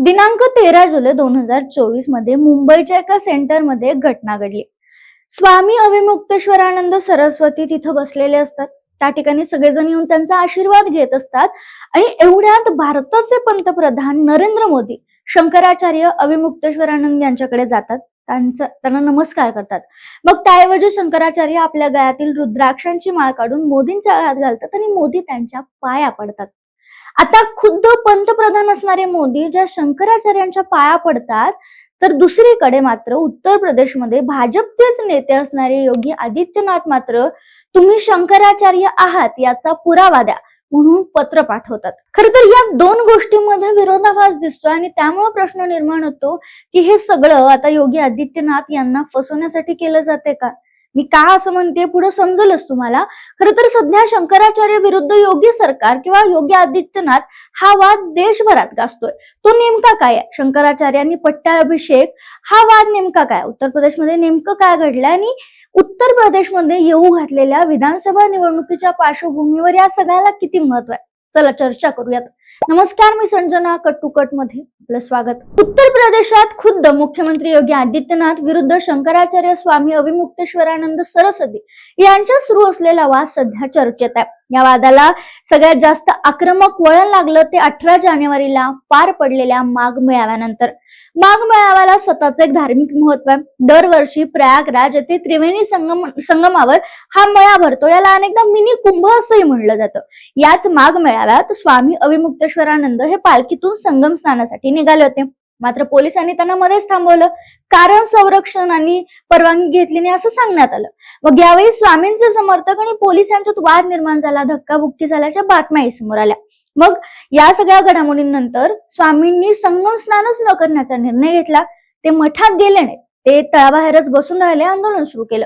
दिनांक 13 जुलै 2024 मध्ये मुंबईच्या एका सेंटरमध्ये एक घटना घडली। स्वामी अविमुक्तेश्वरानंद सरस्वती तिथं बसलेले असतात। त्या ठिकाणी सगळेजण येऊन त्यांचा आशीर्वाद घेत असतात आणि एवढ्यात भारताचे पंतप्रधान नरेंद्र मोदी शंकराचार्य अविमुक्तेश्वरानंद यांच्याकडे जातात। त्यांना नमस्कार करतात। मग त्याऐवजी शंकराचार्य आपल्या गळ्यातील रुद्राक्षांची माळ काढून मोदींच्या गळ्यात घालतात आणि मोदी त्यांच्या पाया पडतात। आता खुद्द पंतप्रधान असणारे मोदी ज्या शंकराचार्यांच्या पाया पडतात, तर दुसरीकडे मात्र उत्तर प्रदेशमध्ये भाजपचेच नेते असणारे योगी आदित्यनाथ मात्र तुम्ही शंकराचार्य आहात याचा पुरावा द्या म्हणून पत्र पाठवतात। खर तर या दोन गोष्टींमध्ये विरोधाभास दिसतो आणि त्यामुळे प्रश्न निर्माण होतो की हे सगळं आता योगी आदित्यनाथ यांना फसवण्यासाठी केलं जाते का? मी का असं म्हणते पुढे समजेलच तुम्हाला। खरं तर सध्या शंकराचार्य विरुद्ध योगी सरकार किंवा योगी आदित्यनाथ हा वाद देशभरात गाजतोय। तो नेमका काय आहे? शंकराचार्यांनी पट्टाभिषेक हा वाद नेमका काय? उत्तर प्रदेशमध्ये नेमकं काय घडलंय आणि उत्तर प्रदेशमध्ये येऊ घातलेल्या विधानसभा निवडणुकीच्या पार्श्वभूमीवर या सगळ्याला किती महत्व आहे? चला चर्चा करूयात। नमस्कार, मी संजना कट मध्ये आपलं स्वागत। उत्तर प्रदेशात खुद्द मुख्यमंत्री योगी आदित्यनाथ विरुद्ध शंकराचार्य स्वामी अविमुक्तेश्वरानंद सरस्वती यांच्या सुरू असलेला वाद सध्या चर्चेत आहे। या वादाला सगळ्यात जास्त आक्रमक वळण लागलं ते 18 जानेवारीला पार पडलेल्या माघ मेळाव्यानंतर। माघ मेळाव्याला स्वतःच एक धार्मिक महत्व आहे। दरवर्षी प्रयागराज येथे त्रिवेणी संगमावर हा मेळा भरतो। याला अनेकदा मिनी कुंभ असंही म्हणलं जातं। याच माघ मेळाव्यात स्वामी अविमुक्तेश्वरानंद हे पालखीतून संगम स्नानासाठी निघाले होते, मात्र पोलिसांनी त्यांना मध्येच थांबवलं, कारण संरक्षणाने परवानगी घेतली नाही असं सांगण्यात आलं। मग यावेळी स्वामींचे समर्थक आणि पोलिसांच्यात वाद निर्माण झाला, धक्काबुक्की झाल्याच्या बातम्याही समोर आल्या। मग या सगळ्या घडामोडींनंतर स्वामींनी संगम स्नानच न करण्याचा निर्णय घेतला। ते मठात गेले नाही, ते तळाबाहेरच बसून राहिले, आंदोलन सुरू केलं।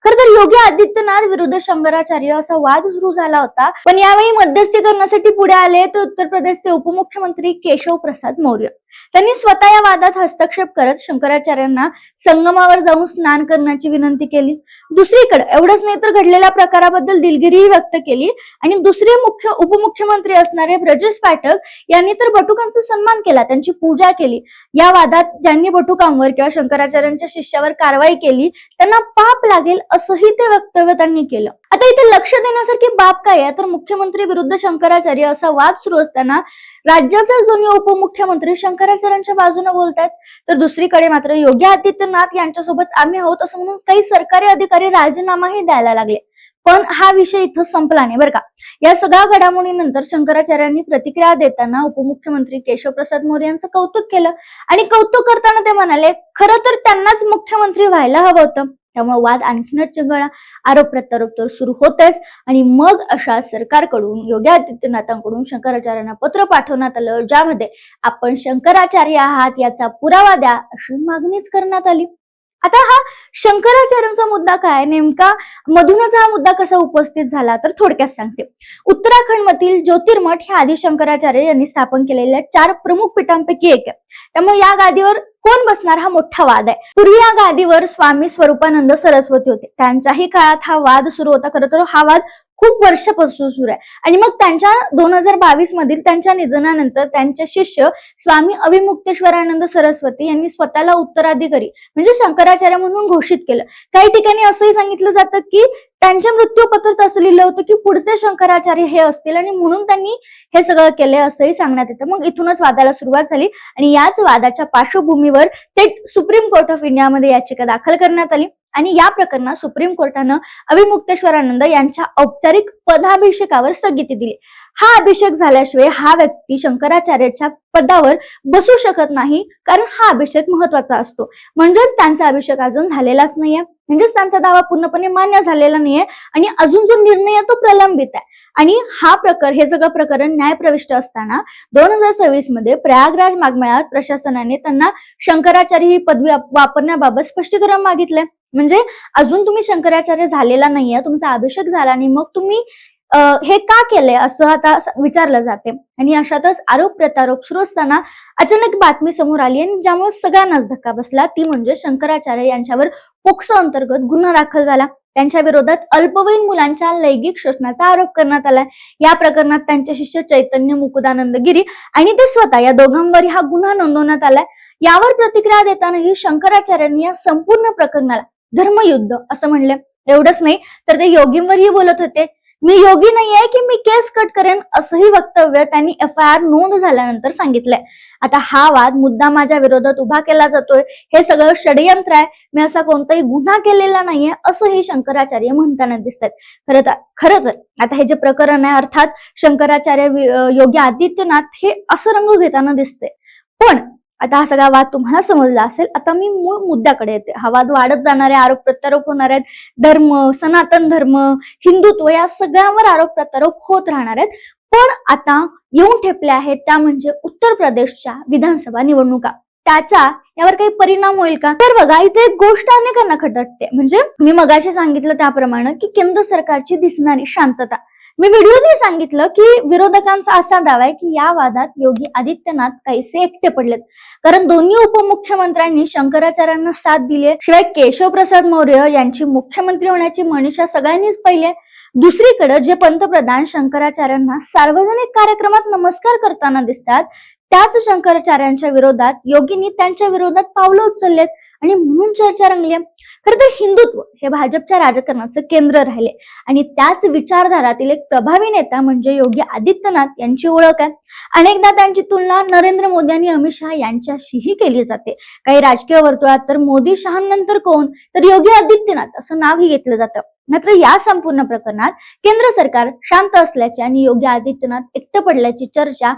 खर तर योगी आदित्यनाथ विरुद्ध शंकराचार्य असा वाद सुरू झाला होता, पण यावेळी मध्यस्थी करण्यासाठी पुढे आले ते उत्तर प्रदेशचे उपमुख्यमंत्री केशव प्रसाद मौर्य। त्यांनी स्वतः या वादात हस्तक्षेप करत शंकराचार्यांना संगमावर जाऊन स्नान करण्याची विनंती केली। दुसरीकडे एवढंच नाही तर घडलेल्या प्रकाराबद्दल दिलगिरीही व्यक्त केली आणि दुसरे उपमुख्यमंत्री असणारे ब्रजेश पाठक यांनी तर बटुकांचा सन्मान केला, त्यांची पूजा केली। या वादात ज्यांनी बटुकांवर किंवा शंकराचार्यांच्या शिष्यावर कारवाई केली त्यांना पाप लागेल असंही ते वक्तव्य त्यांनी केलं। आता इथे लक्ष देण्यासारखी बाब काय आहे, तर मुख्यमंत्री विरुद्ध शंकराचार्य असा वाद सुरू असताना राज्याचे दोन्ही उपमुख्यमंत्री शंकराचार्यांच्या बाजूने बोलतात, तर दुसरीकडे मात्र योगी आदित्यनाथ यांच्यासोबत आम्ही आहोत असं म्हणून काही सरकारी अधिकारी राजीनामाही द्यायला लागले। पण हा विषय इथं संपला नाही बरं का। या सगळ्या घडामोडीनंतर शंकराचार्यांनी प्रतिक्रिया देताना उपमुख्यमंत्री केशव प्रसाद मौर्य यांचं कौतुक केलं आणि कौतुक करताना ते म्हणाले, खरं तर त्यांनाच मुख्यमंत्री व्हायला हवं होतं। त्यामुळे वाद आणखीनच चिघळला, आरोप प्रत्यारोप तर सुरू होतेच आणि मग अशा सरकारकडून योगी आदित्यनाथांकडून शंकराचार्यांना पत्र पाठवण्यात आलं, ज्यामध्ये आपण शंकराचार्य आहात याचा पुरावा द्या अशी मागणीच करण्यात आली। आता हा शंकराचार्यांचा मुद्दा काय नेमका, मधूनच हा मुद्दा कसा उपस्थित झाला तर थोडक्यात सांगते। उत्तराखंड मधील ज्योतिर्मठ हे आदि शंकराचार्य यांनी स्थापन केलेल्या 4 प्रमुख पीठांपैकी एक आहे। त्यामुळे या गादीवर कोण बसणार हा मोठा वाद आहे। पूर्वी या गादीवर स्वामी स्वरूपानंद सरस्वती होते, त्यांच्याही काळात हा वाद सुरू होता। खरं तर हा वाद खूप वर्षापासून सुरू आहे आणि मग त्यांच्या 2022 मधील त्यांच्या निधनानंतर त्यांचे शिष्य स्वामी अविमुक्तेश्वरानंद सरस्वती यांनी स्वतःला उत्तराधिकारी म्हणजे शंकराचार्य म्हणून घोषित केलं। काही ठिकाणी असंही सांगितलं जातं की त्यांच्या मृत्यूपत्रात असं लिहिलं होतं की पुढचे शंकराचार्य हे असतील आणि म्हणून त्यांनी हे सगळं केले असंही सांगण्यात येतं। मग इथूनच वादाला सुरुवात झाली आणि याच वादाच्या पार्श्वभूमीवर थेट सुप्रीम कोर्ट ऑफ इंडियामध्ये याचिका दाखल करण्यात आली आणि या प्रकरणात सुप्रीम कोर्टानं अविमुक्तेश्वरानंद यांच्या औपचारिक पदाभिषेकावर स्थगिती दिली। हा अभिषेक झाल्याशिवाय हा व्यक्ती शंकराचार्याच्या पदावर बसू शकत नाही, कारण हा अभिषेक महत्वाचा असतो। म्हणजेच त्यांचा अभिषेक अजून झालेलाच नाहीये, म्हणजेच त्यांचा दावा पूर्णपणे मान्य झालेला नाहीये आणि अजून जो निर्णय आहे तो प्रलंबित आहे। आणि हे सगळं प्रकरण न्यायप्रविष्ट असताना 2026 मध्ये प्रयागराज माघमेळाव्यात प्रशासनाने त्यांना शंकराचार्य ही पदवी वापरण्याबाबत स्पष्टीकरण मागितले। म्हणजे अजून तुम्ही शंकराचार्य झालेला नाहीये, तुमचा अभिषेक झाला नाही, मग तुम्ही हे का केलंय असं आता विचारलं जाते. आणि अशातच आरोप प्रत्यारोप सुरू असताना अचानक बातमी समोर आली आणि ज्यामुळे सगळ्यांनाच धक्का बसला, ती म्हणजे शंकराचार्य यांच्यावर पोक्सो अंतर्गत गुन्हा दाखल झाला. त्यांच्या विरोधात अल्पवयीन मुलांच्या लैंगिक शोषणाचा आरोप करण्यात आलाय. या प्रकरणात त्यांचे शिष्य चैतन्य मुकुदानंद गिरी आणि ते स्वतः या दोघांवरही हा गुन्हा नोंदवण्यात आलाय. यावर प्रतिक्रिया देतानाही शंकराचार्यांनी या संपूर्ण प्रकरणाला धर्मयुद्ध असं म्हणले. एवढंच नाही तर ते योगींवरही बोलत होते. मी योगी नाहीये की मी केस कट करेन असंही वक्तव्य त्यांनी FIR नोंद झाल्यानंतर सांगितलंय. आता हा वाद मुद्दा माझ्या विरोधात उभा केला जातोय, हे सगळं षडयंत्र आहे, मी असा कोणताही गुन्हा केलेला नाहीये असंही शंकराचार्य म्हणताना दिसतात. खरं तर आता हे जे प्रकरण आहे अर्थात शंकराचार्य योगी आदित्यनाथ हे असं रंग घेताना दिसते. पण आता हा सगळा वाद तुम्हाला समजला असेल. आता मी मूळ मुद्द्याकडे येते. हा वाद वाढत जाणारे, आरोप प्रत्यारोप होणार आहेत. धर्म, सनातन धर्म, हिंदुत्व या सगळ्यांवर आरोप प्रत्यारोप होत राहणार आहेत. पण आता येऊन ठेपले आहेत त्या म्हणजे उत्तर प्रदेशच्या विधानसभा निवडणुका. त्याचा यावर काही परिणाम होईल का? तर बघा, इथे एक गोष्ट अनेकांना खटकते. म्हणजे मी मगाशी सांगितलं त्याप्रमाणे की केंद्र सरकारची दिसणारी शांतता. मी व्हिडिओतही सांगितलं की विरोधकांचा असा दावा आहे की या वादात योगी आदित्यनाथ काहीसे एकटे पडलेत, कारण दोन्ही उपमुख्यमंत्र्यांनी शंकराचार्यांना साथ दिली. शिवाय केशवप्रसाद मौर्य यांची मुख्यमंत्री होण्याची मनीषा सगळ्यांनीच पाहिली. दुसरीकडे जे पंतप्रधान शंकराचार्यांना सार्वजनिक कार्यक्रमात नमस्कार करताना दिसतात, त्याच शंकराचार्यांच्या विरोधात योगींनी त्यांच्या विरोधात पावलं उचललेत आणि म्हणून चर्चा रंगली. खरं तर हिंदुत्व हे भाजपच्या राजकारणाचं केंद्र राहिले आणि त्याच विचारधारातील एक प्रभावी नेता म्हणजे योगी आदित्यनाथ यांची ओळख आहे. अनेकदा त्यांची तुलना नरेंद्र मोदी आणि अमित शहा यांच्याशीही केली जाते. काही राजकीय वर्तुळात तर मोदी शहांनंतर कोण, तर योगी आदित्यनाथ असं नावही घेतलं जातं. मात्र या संपूर्ण प्रकरणात केंद्र सरकार शांत असल्याची आणि योगी आदित्यनाथ एकटं पडल्याची चर्चा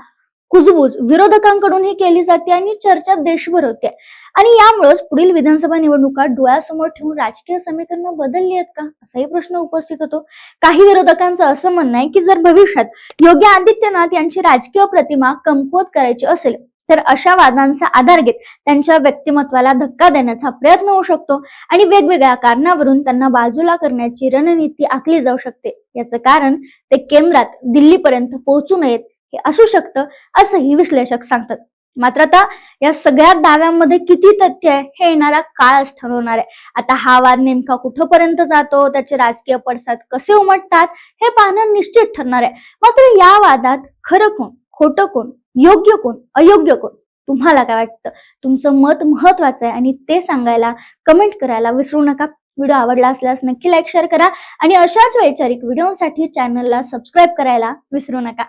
कुजबूज विरोधकांकडूनही केली जाते आणि चर्चा देशभर होते. आणि यामुळेच पुढील विधानसभा निवडणुका डोळ्यासमोर ठेवून राजकीय समीकरणं बदलली आहेत का असाही प्रश्न उपस्थित होतो. काही विरोधकांचं असं म्हणणं आहे की जर भविष्यात योगी आदित्यनाथ यांची राजकीय प्रतिमा कमकुवत करायची असेल तर अशा वादांचा आधार घेत त्यांच्या व्यक्तिमत्वाला धक्का देण्याचा प्रयत्न होऊ शकतो आणि वेगवेगळ्या कारणावरून त्यांना बाजूला करण्याची रणनीती आखली जाऊ शकते. याचं कारण ते केंद्रात दिल्लीपर्यंत पोहोचू नयेत हे असू शकतं असंही विश्लेषक सांगतात. मात्र आता या सगळ्या दाव्यांमध्ये किती तथ्य आहे हे येणारा काळच ठरवणार आहे. आता हा वाद नेमका कुठपर्यंत जातो, त्याचे राजकीय पडसाद कसे उमटतात हे पाहणं निश्चित ठरणार आहे. मात्र या वादात खरं कोण, खोटं कोण, योग्य कोण, अयोग्य कोण, तुम्हाला काय वाटतं? तुमचं मत महत्वाचं आहे आणि ते सांगायला कमेंट करायला विसरू नका. व्हिडिओ आवडला असल्यास नक्की लाईक शेअर करा आणि अशाच वैचारिक व्हिडिओसाठी चॅनलला सबस्क्राईब करायला विसरू नका.